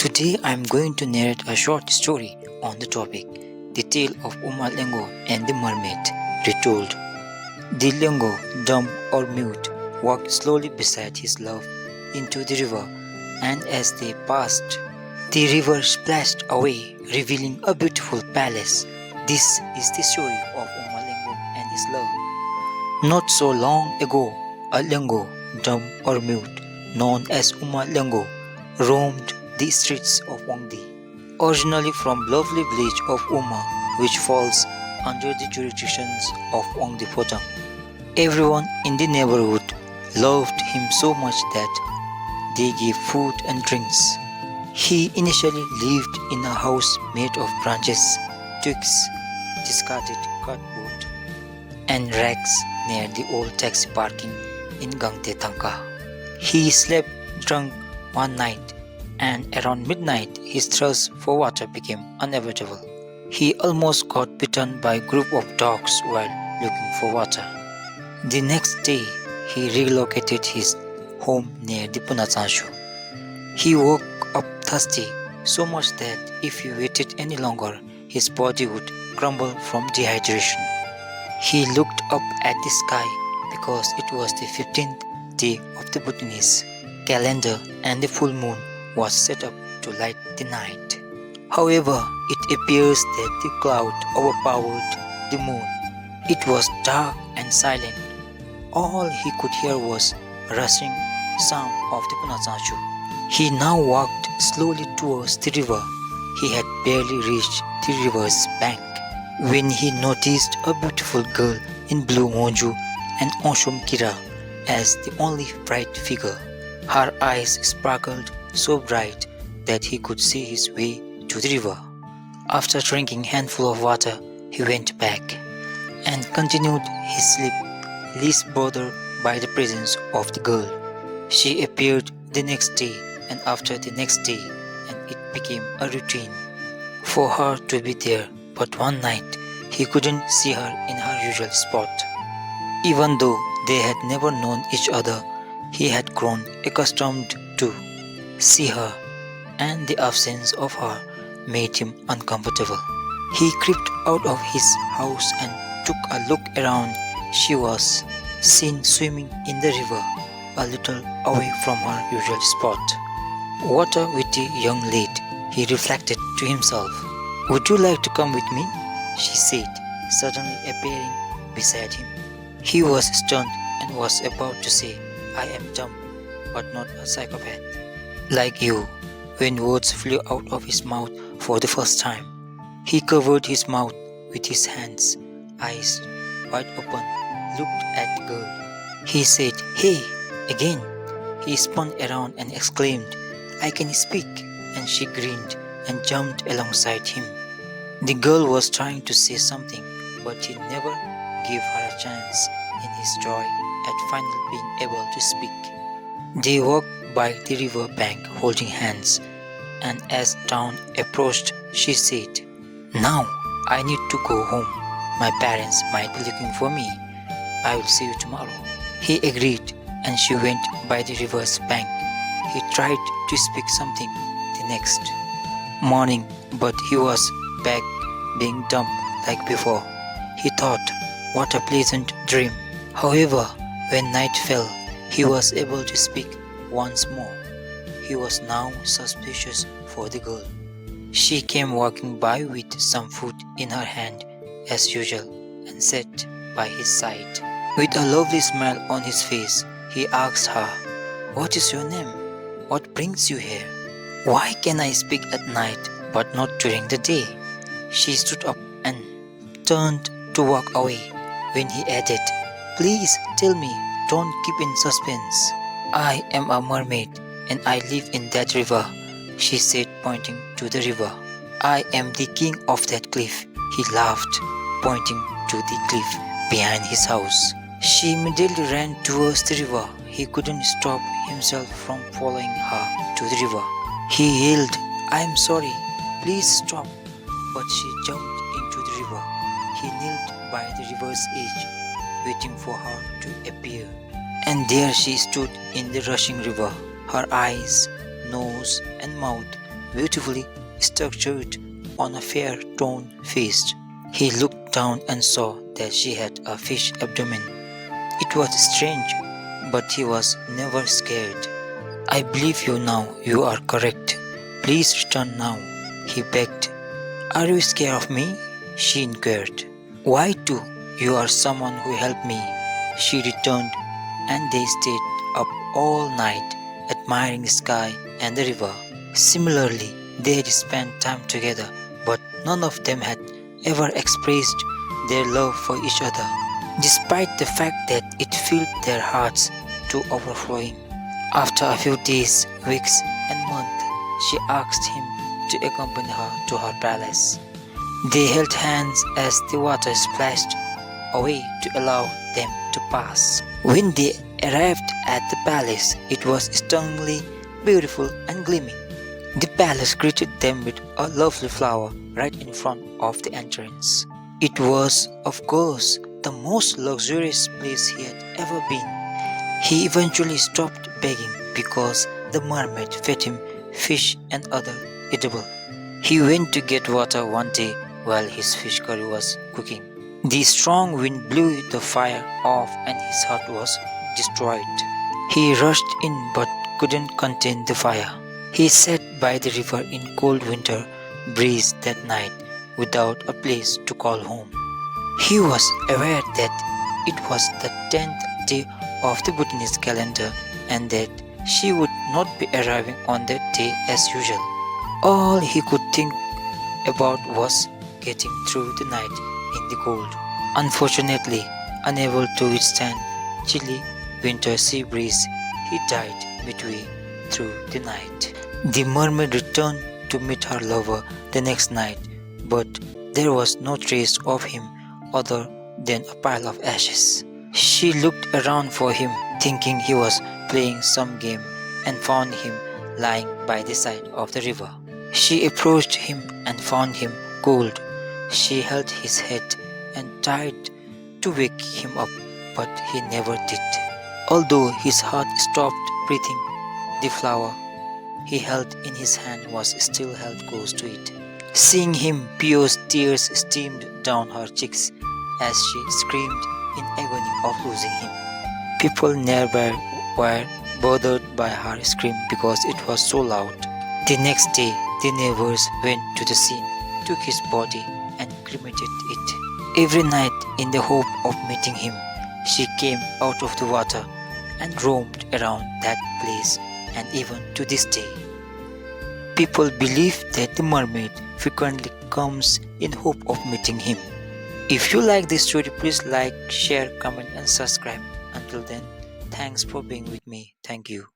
Today I am going to narrate a short story on the topic, the tale of Lengo and the mermaid, retold. The Lengo, dumb or mute, walked slowly beside his love into the river, and as they passed, the river splashed away, revealing a beautiful palace. This is the story of Lengo and his love. Not so long ago, a Lengo, dumb or mute, known as Lengo, roamed the streets of Wangdue. Originally from lovely village of which falls under the jurisdictions of Wangdue Bhutan. Everyone in the neighborhood loved him so much that they gave food and drinks. He initially lived in a house made of branches, twigs, discarded cardboard, and rags near the old taxi parking in Gangte Tangka. He slept drunk one night, and around midnight his thirst for water became unavoidable. He almost got bitten by a group of dogs while looking for water. The next day, he relocated his home near the Punachanshu. He woke up thirsty so much that if he waited any longer, his body would crumble from dehydration. He looked up at the sky because it was the 15th day of the Bhutanese calendar and the full moon was set up to light the night. However, it appears that the cloud overpowered the moon. It was dark and silent. All he could hear was a rushing sound of the Punachanshu. He now walked slowly towards the river. He had barely reached the river's bank when he noticed a beautiful girl in blue monju and Onshum Kira as the only bright figure. Her eyes sparkled so bright that he could see his way to the river. After drinking a handful of water, he went back and continued his sleep, least bothered by the presence of the girl. She appeared the next day and after the next day, and it became a routine for her to be there, but one night he couldn't see her in her usual spot. Even though they had never known each other, he had grown accustomed to see her, and the absence of her made him uncomfortable. He crept out of his house and took a look around. She was seen swimming in the river, a little away from her usual spot. What a witty young lady, he reflected to himself. Would you like to come with me? She said, suddenly appearing beside him. He was stunned and was about to say, I am dumb, but not a psychopath. Like you, when words flew out of his mouth for the first time. He covered his mouth with his hands, eyes wide open, looked at the girl. He said, Hey, again. He spun around and exclaimed, I can speak, and she grinned and jumped alongside him. The girl was trying to say something, but he never gave her a chance in his joy at finally being able to speak. They walked by the river bank holding hands, and as dawn approached, she said, Now I need to go home. My parents might be looking for me. I will see you tomorrow. He agreed, and she went by the river's bank. He tried to speak something the next morning, but he was back being dumb like before. He thought, what a pleasant dream. However, when night fell, he was able to speak once more. He was now suspicious for the girl. She came walking by with some food in her hand as usual and sat by his side. With a lovely smile on his face, he asked her, What is your name? What brings you here? Why can I speak at night but not during the day? She stood up and turned to walk away when he added, Please tell me, don't keep in suspense. I am a mermaid and I live in that river, she said, pointing to the river. I am the king of that cliff, he laughed, pointing to the cliff behind his house. She immediately ran towards the river. He couldn't stop himself from following her to the river. He yelled, I am sorry, please stop. But she jumped into the river. He knelt by the river's edge, waiting for her to appear. And there she stood in the rushing river, her eyes, nose, and mouth beautifully structured on a fair toned face. He looked down and saw that she had a fish abdomen. It was strange, but he was never scared. I believe you now, you are correct. Please return now, he begged. Are you scared of me? She inquired. Why too? You are someone who helped me, she returned, and they stayed up all night, admiring the sky and the river. Similarly, they had spent time together, but none of them had ever expressed their love for each other, despite the fact that it filled their hearts to overflowing. After a few days, weeks, and months, she asked him to accompany her to her palace. They held hands as the water splashed away to allow them to pass. When they arrived at the palace, it was stunningly beautiful and gleaming. The palace greeted them with a lovely flower right in front of the entrance. It was, of course, the most luxurious place he had ever been. He eventually stopped begging because the mermaid fed him fish and other edible. He went to get water one day while his fish curry was cooking. The strong wind blew the fire off and his hut was destroyed. He rushed in but couldn't contain the fire. He sat by the river in cold winter breeze that night without a place to call home. He was aware that it was the 10th day of the Bhutanese calendar and that she would not be arriving on that day as usual. All he could think about was getting through the night in the cold. Unfortunately, unable to withstand chilly winter sea breeze, he died midway through the night. The mermaid returned to meet her lover the next night, but there was no trace of him other than a pile of ashes. She looked around for him, thinking he was playing some game, and found him lying by the side of the river. She approached him and found him cold. She held his head and tried to wake him up, but he never did. Although his heart stopped breathing, the flower he held in his hand was still held close to it. Seeing him, Pio's tears streamed down her cheeks as she screamed in agony of losing him. People nearby were bothered by her scream because it was so loud. The next day, the neighbors went to the scene, took his body, and cremated it. Every night, in the hope of meeting him, she came out of the water and roamed around that place, and even to this day. People believe that the mermaid frequently comes in hope of meeting him. If you like this story, please like, share, comment, and subscribe. Until then, thanks for being with me. Thank you.